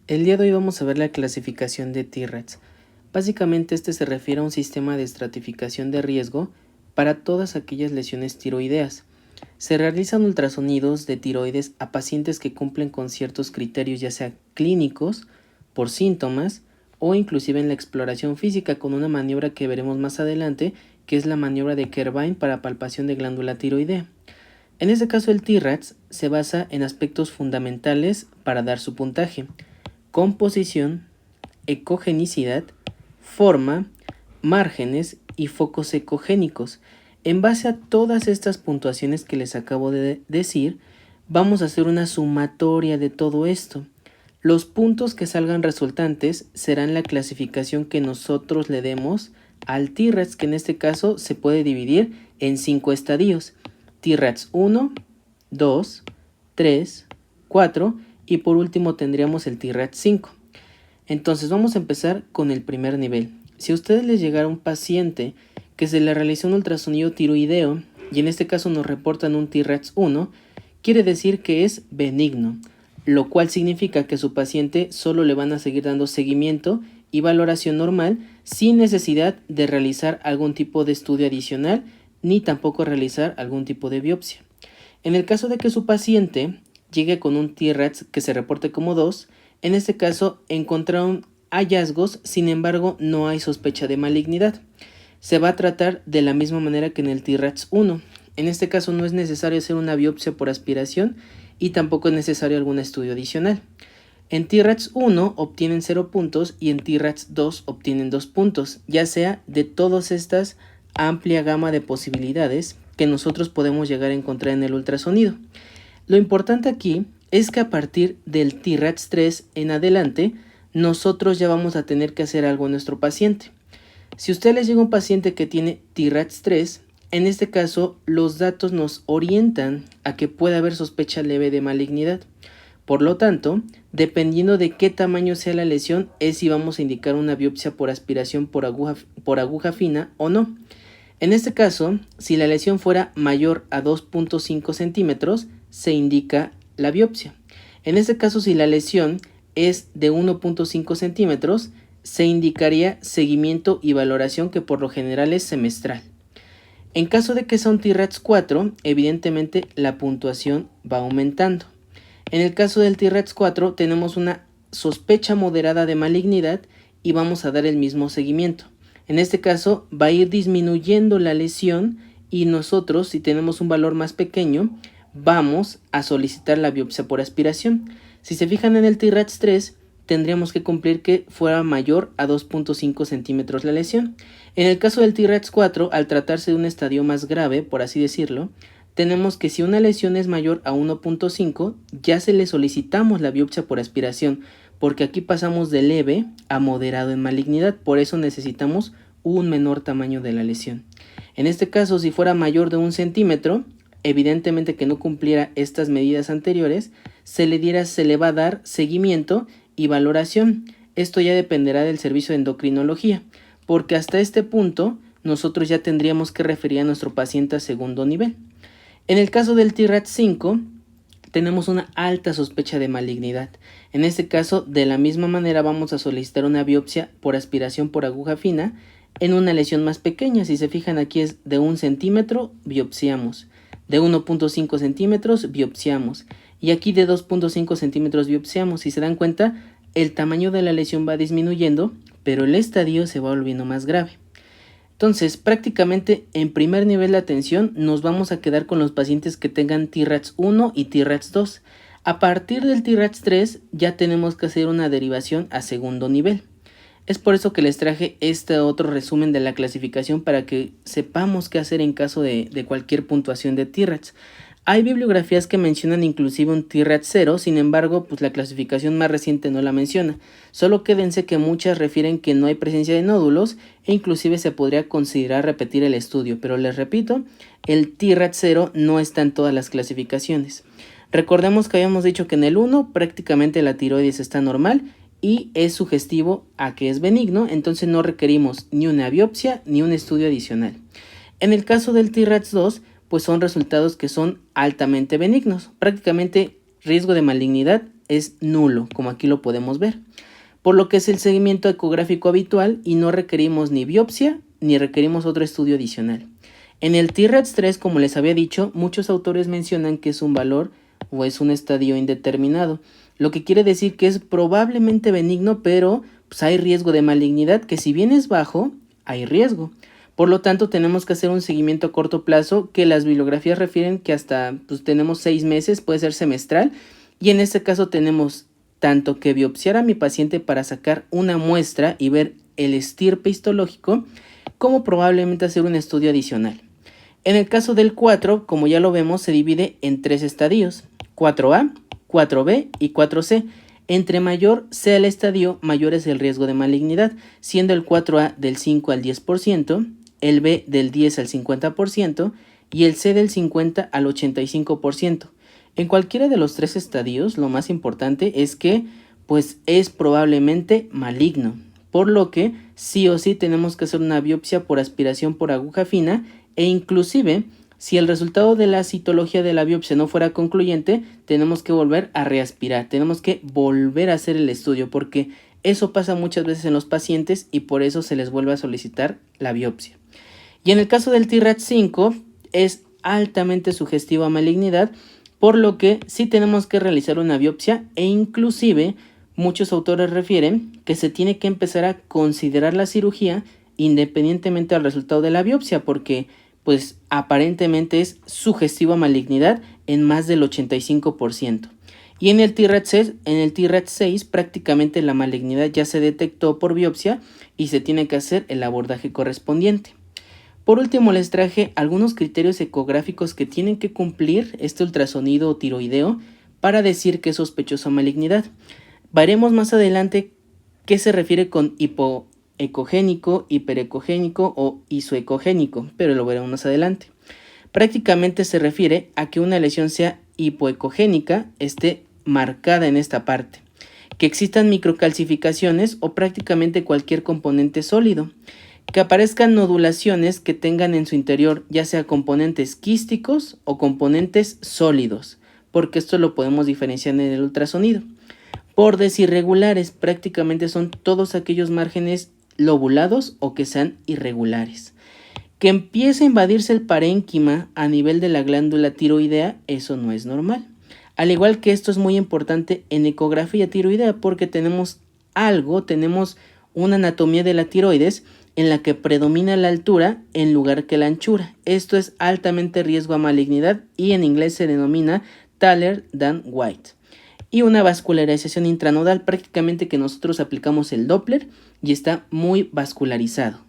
El día de hoy vamos a ver la clasificación de T-RATS. Básicamente este se refiere a un sistema de estratificación de riesgo para todas aquellas lesiones tiroideas. Se realizan ultrasonidos de tiroides a pacientes que cumplen con ciertos criterios, ya sea clínicos, por síntomas o inclusive en la exploración física con una maniobra que veremos más adelante, que es la maniobra de Kervine para palpación de glándula tiroidea. En este caso el T-RATS se basa en aspectos fundamentales para dar su puntaje: composición, ecogenicidad, forma, márgenes y focos ecogénicos. En base a todas estas puntuaciones que les acabo de decir, vamos a hacer una sumatoria de todo esto. Los puntos que salgan resultantes serán la clasificación que nosotros le demos al T-RATS, que en este caso se puede dividir en 5 estadios: T-RATS 1, 2, 3, 4 y por último tendríamos el T-RATS 5. Entonces vamos a empezar con el primer nivel. Si a ustedes les llegara un paciente que se le realizó un ultrasonido tiroideo y en este caso nos reportan un T-RATS 1, quiere decir que es benigno, lo cual significa que a su paciente solo le van a seguir dando seguimiento y valoración normal sin necesidad de realizar algún tipo de estudio adicional ni tampoco realizar algún tipo de biopsia. En el caso de que su paciente llegue con un T-RATS que se reporte como 2, en este caso encontraron hallazgos, sin embargo no hay sospecha de malignidad. Se va a tratar de la misma manera que en el T-RATS 1. En este caso no es necesario hacer una biopsia por aspiración y tampoco es necesario algún estudio adicional. En T-RATS 1 obtienen 0 puntos y en T-RATS 2 obtienen 2 puntos, ya sea de todas estas amplia gama de posibilidades que nosotros podemos llegar a encontrar en el ultrasonido. Lo importante aquí es que a partir del T-RATS 3 en adelante, nosotros ya vamos a tener que hacer algo a nuestro paciente. Si a usted les llega un paciente que tiene T-RATS 3, en este caso los datos nos orientan a que puede haber sospecha leve de malignidad. Por lo tanto, dependiendo de qué tamaño sea la lesión, es si vamos a indicar una biopsia por aspiración por aguja fina o no. En este caso, si la lesión fuera mayor a 2.5 centímetros, se indica la biopsia. En este caso, si la lesión es de 1.5 centímetros, se indicaría seguimiento y valoración, que por lo general es semestral. En caso de que sea un T-RATS 4, evidentemente la puntuación va aumentando. En el caso del T-RATS 4 tenemos una sospecha moderada de malignidad y vamos a dar el mismo seguimiento. En este caso va a ir disminuyendo la lesión y nosotros, si tenemos un valor más pequeño, vamos a solicitar la biopsia por aspiración. Si se fijan en el T-RATS 3, tendríamos que cumplir que fuera mayor a 2.5 centímetros la lesión. En el caso del T-RATS 4, al tratarse de un estadio más grave, por así decirlo, tenemos que si una lesión es mayor a 1.5, ya se le solicitamos la biopsia por aspiración, porque aquí pasamos de leve a moderado en malignidad, por eso necesitamos un menor tamaño de la lesión. En este caso, si fuera mayor de 1 centímetro, evidentemente que no cumpliera estas medidas anteriores, se le va a dar seguimiento y valoración. Esto ya dependerá del servicio de endocrinología, porque hasta este punto nosotros ya tendríamos que referir a nuestro paciente a segundo nivel. En el caso del T-RATS 5, tenemos una alta sospecha de malignidad. En este caso, de la misma manera vamos a solicitar una biopsia por aspiración por aguja fina en una lesión más pequeña. Si se fijan, aquí es de 1 centímetro, biopsiamos. De 1.5 centímetros, biopsiamos. Y aquí de 2.5 centímetros biopsiamos. Si se dan cuenta, el tamaño de la lesión va disminuyendo, pero el estadio se va volviendo más grave. Entonces, prácticamente en primer nivel de atención nos vamos a quedar con los pacientes que tengan T-RATS 1 y T-RATS 2. A partir del T-RATS 3 ya tenemos que hacer una derivación a segundo nivel. Es por eso que les traje este otro resumen de la clasificación para que sepamos qué hacer en caso de cualquier puntuación de T-RATS. Hay bibliografías que mencionan inclusive un T-RATS 0, sin embargo, pues la clasificación más reciente no la menciona. Solo quédense que muchas refieren que no hay presencia de nódulos e inclusive se podría considerar repetir el estudio, pero les repito, el T-RATS 0 no está en todas las clasificaciones. Recordemos que habíamos dicho que en el 1 prácticamente la tiroides está normal y es sugestivo a que es benigno, entonces no requerimos ni una biopsia ni un estudio adicional. En el caso del T-RATS 2, pues son resultados que son altamente benignos. Prácticamente riesgo de malignidad es nulo, como aquí lo podemos ver, por lo que es el seguimiento ecográfico habitual y no requerimos ni biopsia ni requerimos otro estudio adicional. En el T-REX 3, como les había dicho, muchos autores mencionan que es un valor o es un estadio indeterminado, lo que quiere decir que es probablemente benigno, pero pues, hay riesgo de malignidad, que si bien es bajo, hay riesgo. Por lo tanto, tenemos que hacer un seguimiento a corto plazo, que las bibliografías refieren que hasta pues, tenemos 6 meses, puede ser semestral, y en este caso tenemos tanto que biopsiar a mi paciente para sacar una muestra y ver el estirpe histológico, como probablemente hacer un estudio adicional. En el caso del 4, como ya lo vemos, se divide en 3 estadios, 4A, 4B y 4C. Entre mayor sea el estadio, mayor es el riesgo de malignidad, siendo el 4A del 5 al 10%, el B del 10 al 50% y el C del 50 al 85%. En cualquiera de los 3 estadios, lo más importante es que pues es probablemente maligno, por lo que sí o sí tenemos que hacer una biopsia por aspiración por aguja fina, e inclusive si el resultado de la citología de la biopsia no fuera concluyente, tenemos que volver a reaspirar, tenemos que volver a hacer el estudio, porque eso pasa muchas veces en los pacientes y por eso se les vuelve a solicitar la biopsia. Y en el caso del T-RAT 5 es altamente sugestivo a malignidad, por lo que sí tenemos que realizar una biopsia, e inclusive muchos autores refieren que se tiene que empezar a considerar la cirugía independientemente del resultado de la biopsia, porque pues aparentemente es sugestivo a malignidad en más del 85%. Y en el T-RAT 6 prácticamente la malignidad ya se detectó por biopsia y se tiene que hacer el abordaje correspondiente. Por último, les traje algunos criterios ecográficos que tienen que cumplir este ultrasonido tiroideo para decir que es sospechoso a malignidad. Veremos más adelante qué se refiere con hipoecogénico, hiperecogénico o isoecogénico, pero lo veremos más adelante. Prácticamente se refiere a que una lesión sea hipoecogénica, esté marcada en esta parte, que existan microcalcificaciones o prácticamente cualquier componente sólido, que aparezcan nodulaciones que tengan en su interior ya sea componentes quísticos o componentes sólidos, porque esto lo podemos diferenciar en el ultrasonido. Bordes irregulares prácticamente son todos aquellos márgenes lobulados o que sean irregulares. Que empiece a invadirse el parénquima a nivel de la glándula tiroidea, eso no es normal. Al igual que esto es muy importante en ecografía tiroidea, porque tenemos una anatomía de la tiroides en la que predomina la altura en lugar que la anchura. Esto es altamente riesgo a malignidad y en inglés se denomina Thaler-Dan-White. Y una vascularización intranodal, prácticamente que nosotros aplicamos el Doppler y está muy vascularizado.